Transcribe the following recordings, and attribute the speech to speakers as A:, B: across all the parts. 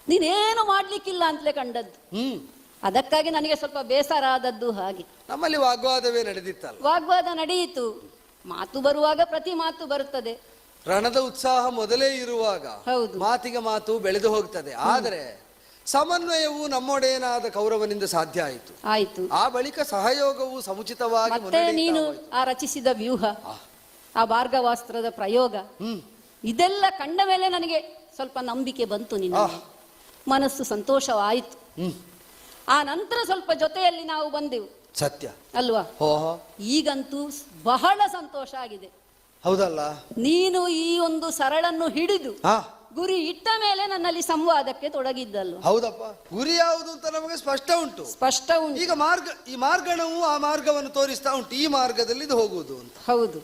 A: ನೀನೇನು ಮಾಡ್ಲಿಕ್ಕಿಲ್ಲ ಅಂತಲೇ ಕಂಡದ್ದು. ಅದಕ್ಕಾಗಿ ನನಗೆ ಸ್ವಲ್ಪ ಬೇಸರ ಆದದ್ದು. ಹಾಗೆ
B: ನಮ್ಮಲ್ಲಿ ವಾಗ್ವಾದವೇ ನಡೆದಿತ್ತಲ್ಲ.
A: ವಾಗ್ವಾದ ನಡೆಯಿತು. ಮಾತು ಬರುವಾಗ ಪ್ರತಿ ಮಾತು ಬರುತ್ತದೆ.
B: ರಣದ ಉತ್ಸಾಹ ಮೊದಲೇ ಇರುವಾಗ
A: ಹೌದು,
B: ಮಾತಿಗೆ ಮಾತು ಬೆಳೆದು ಹೋಗ್ತದೆ. ಆದರೆ ಸಮನ್ವಯವು ನಮ್ಮೊಡೆಯನಾದ ಕೌರವನಿಂದ ಸಾಧ್ಯ ಆಯಿತು. ಆ ಬಳಿಕ ಸಹಯೋಗವು ಸಮುಚಿತವಾಗಿ
A: ಮತ್ತೆ ನೀನು ಆ ರಚಿಸಿದ ವ್ಯೂಹ, ಆ ಭಾರ್ಗವಾಸ್ತ್ರದ ಪ್ರಯೋಗ, ಇದೆಲ್ಲ ಕಂಡ ಮೇಲೆ ನನಗೆ ಸ್ವಲ್ಪ ನಂಬಿಕೆ ಬಂತು. ನಿನ್ನ ಮನಸ್ಸು ಸಂತೋಷವಾಯಿತು. ಆ ನಂತರ ಸ್ವಲ್ಪ ಜೊತೆಯಲ್ಲಿ ನಾವು ಬಂದೆವು.
B: ಸತ್ಯ
A: ಅಲ್ವಾ? ಈಗಂತೂ ಬಹಳ ಸಂತೋಷ ಆಗಿದೆ.
B: ಹೌದಲ್ಲ? ನೀನು
A: ಈ ಒಂದು ಸರಳನ್ನು ಹಿಡಿದು ಗುರಿ ಇಟ್ಟ ಮೇಲೆ ನನ್ನಲ್ಲಿ ಸಂವಾದಕ್ಕೆ ತೊಡಗಿದ್ದಲ್ವ?
B: ಹೌದಪ್ಪ. ಗುರಿ ಯಾವುದು ಅಂತ ನಮಗೆ ಸ್ಪಷ್ಟ ಉಂಟು. ಈಗ ಈ ಮಾರ್ಗಣವು ಆ ಮಾರ್ಗವನ್ನು ತೋರಿಸ್ತಾ ಉಂಟು. ಈ ಮಾರ್ಗದಲ್ಲಿ ಇದು ಹೋಗುವುದು ಅಂತ.
A: ಹೌದು.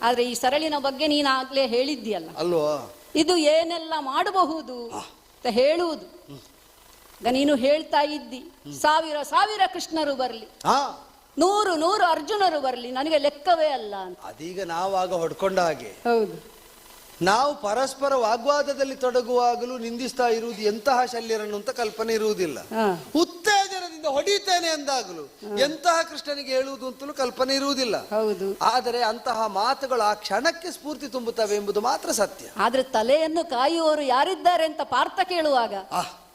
A: ಆದ್ರೆ ಈ ಸರಳಿನ ಬಗ್ಗೆ ನೀನು ಆಗ್ಲೇ ಹೇಳಿದ್ದೀಯಲ್ಲ
B: ಅಲ್ವಾ?
A: ಇದು ಏನೆಲ್ಲ ಮಾಡಬಹುದು ಅಂತ ಹೇಳುವುದು. ನೀನು ಹೇಳ್ತಾ ಇದ್ದಿ, ಸಾವಿರ ಕೃಷ್ಣರು ಬರ್ಲಿ, 100 ಅರ್ಜುನರು ಬರ್ಲಿ, ನನಗೆ ಲೆಕ್ಕವೇ ಅಲ್ಲ ಅಂತ.
B: ಅದೀಗ ನಾವಾಗ ಹೊಡ್ಕೊಂಡ ಹಾಗೆ.
A: ಹೌದು.
B: ನಾವು ಪರಸ್ಪರ ವಾಗ್ವಾದದಲ್ಲಿ ತೊಡಗುವಾಗಲೂ ನಿಂದಿಸ್ತಾ ಇರುವುದು ಎಂತಹ ಶಲ್ಯರನ್ನು ಅಂತ ಕಲ್ಪನೆ ಇರುವುದಿಲ್ಲ. ಉತ್ತೇಜನದಿಂದ ಹೊಡಿತೇನೆ ಅಂದಾಗಲೂ ಎಂತಹ ಕೃಷ್ಣನಿಗೆ ಹೇಳುವುದು ಅಂತಲೂ ಕಲ್ಪನೆ ಇರುವುದಿಲ್ಲ.
A: ಹೌದು.
B: ಆದರೆ ಅಂತಹ ಮಾತುಗಳು ಆ ಕ್ಷಣಕ್ಕೆ ಸ್ಫೂರ್ತಿ ತುಂಬುತ್ತವೆ ಎಂಬುದು ಮಾತ್ರ ಸತ್ಯ.
A: ಆದ್ರೆ ತಲೆಯನ್ನು ಕಾಯುವವರು ಯಾರಿದ್ದಾರೆ ಅಂತ ಪಾರ್ಥ ಕೇಳುವಾಗ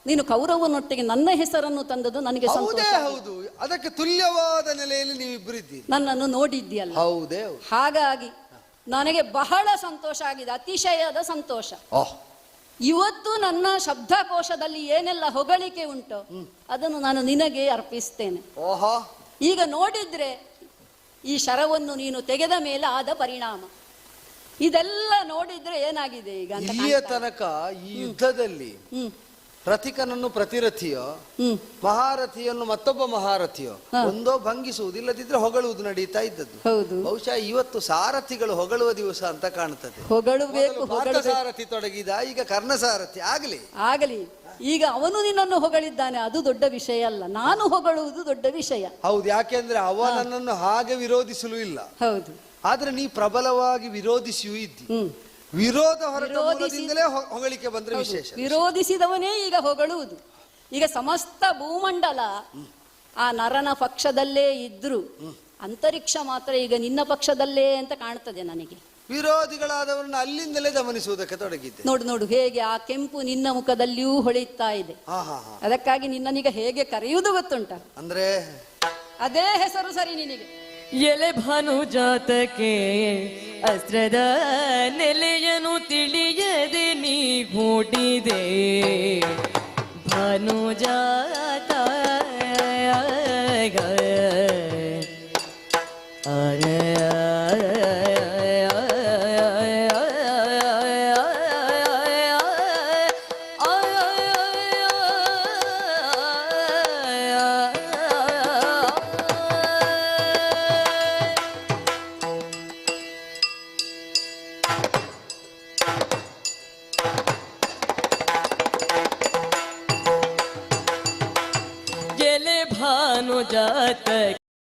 A: ನೀನು ಕೌರವನೊಟ್ಟಿಗೆ ನನ್ನ ಹೆಸರನ್ನು ತಂದದ್ದು ನನಗೆ ಸಂತೋಷ.
B: ಹೌದು, ಅದಕ್ಕೆ ತುಲ್ಯವಾದ ನೆಲೆಯಲ್ಲಿ ನೀವಿಬ್ಬರಿದ್ದೀರಿ.
A: ನನ್ನನ್ನು ನೋಡಿದ್ದೀಯಲ್ಲ.
B: ಹೌದೇ.
A: ಹಾಗಾಗಿ ನನಗೆ ಬಹಳ ಸಂತೋಷ ಆಗಿದೆ, ಅತಿಶಯದ ಸಂತೋಷ. ಇವತ್ತು ನನ್ನ ಶಬ್ದಕೋಶದಲ್ಲಿ ಏನೆಲ್ಲ ಹೊಗಳಿಕೆ ಉಂಟು ಅದನ್ನು ನಾನು ನಿನಗೆ ಅರ್ಪಿಸ್ತೇನೆ. ಈಗ ನೋಡಿದ್ರೆ ಈ ಶರವನ್ನು ನೀನು ತೆಗೆದ ಮೇಲೆ ಆದ ಪರಿಣಾಮ ಇದೆಲ್ಲ ನೋಡಿದ್ರೆ ಏನಾಗಿದೆ ಈಗ
B: ಇಲ್ಲಿಯ ತನಕ ಈ ಯುದ್ಧದಲ್ಲಿ ರಥಿಕನನ್ನು ಪ್ರತಿರಥಿಯೋ ಮಹಾರಥಿಯನ್ನು ಮತ್ತೊಬ್ಬ ಮಹಾರಥಿಯೋ ಒಂದೋ ಭಂಗಿಸುವುದಿಲ್ಲದಿದ್ರೆ ಹೊಗಳುವುದು ನಡೀತಾ ಇದ್ದದ್ದು. ಬಹುಶಃ ಇವತ್ತು ಸಾರಥಿಗಳು ಹೊಗಳುವ ದಿವಸ ಅಂತ ಕಾಣುತ್ತದೆ. ಸಾರಥಿ ತೊಡಗಿದ, ಈಗ ಕರ್ಣಸಾರಥಿ ಆಗಲಿ.
A: ಈಗ ಅವನು ನಿನ್ನನ್ನು ಹೊಗಳಿದ್ದಾನೆ, ಅದು ದೊಡ್ಡ ವಿಷಯ ಅಲ್ಲ. ನಾನು ಹೊಗಳುವುದು ದೊಡ್ಡ ವಿಷಯ.
B: ಹೌದು, ಯಾಕೆಂದ್ರೆ ಅವನನ್ನು ಹಾಗೆ ವಿರೋಧಿಸಲು ಇಲ್ಲ.
A: ಹೌದು.
B: ಆದ್ರೆ ನೀ ಪ್ರಬಲವಾಗಿ ವಿರೋಧಿಸಿಯೂ ಇದ್ದಿ. ವಿರೋಧ ಹೊರಟಿಂದಲೇ ಹೊಗಳಿಕೆ ಬಂದ್ರೆ ವಿಶೇಷ.
A: ವಿರೋಧಿಸಿದವನೇ ಈಗ ಹೊಗಳುವುದು. ಈಗ ಸಮಸ್ತ ಭೂಮಂಡಲ ಆ ನರನ ಪಕ್ಷದಲ್ಲೇ ಇದ್ರು, ಅಂತರಿಕ್ಷ ಮಾತ್ರ ಈಗ ನಿನ್ನ ಪಕ್ಷದಲ್ಲೇ ಅಂತ ಕಾಣ್ತದೆ ನನಗೆ.
B: ವಿರೋಧಿಗಳಾದವರನ್ನು ಅಲ್ಲಿಂದಲೇ ಗಮನಿಸುವುದಕ್ಕೆ ತೊಡಗಿದ್ದೆ.
A: ನೋಡು ಹೇಗೆ ಆ ಕೆಂಪು ನಿನ್ನ ಮುಖದಲ್ಲಿಯೂ ಹೊಳೆಯುತ್ತಾ ಇದೆ. ಅದಕ್ಕಾಗಿ ನಿನ್ನನೀಗ ಹೇಗೆ ಕರೆಯುವುದು ಗೊತ್ತುಂಟ?
B: ಅಂದ್ರೆ
A: ಅದೇ ಹೆಸರು ಸರಿ ನಿನಗೆ.
C: ಎಲೆ ಭಾನುಜಾತಕ್ಕೆ ಅಸ್ತ್ರದ ನೆಲೆಯನು ತಿಳಿಯದೆ ನೀ ಹೂಡಿದೆ. ಭಾನುಜಾತ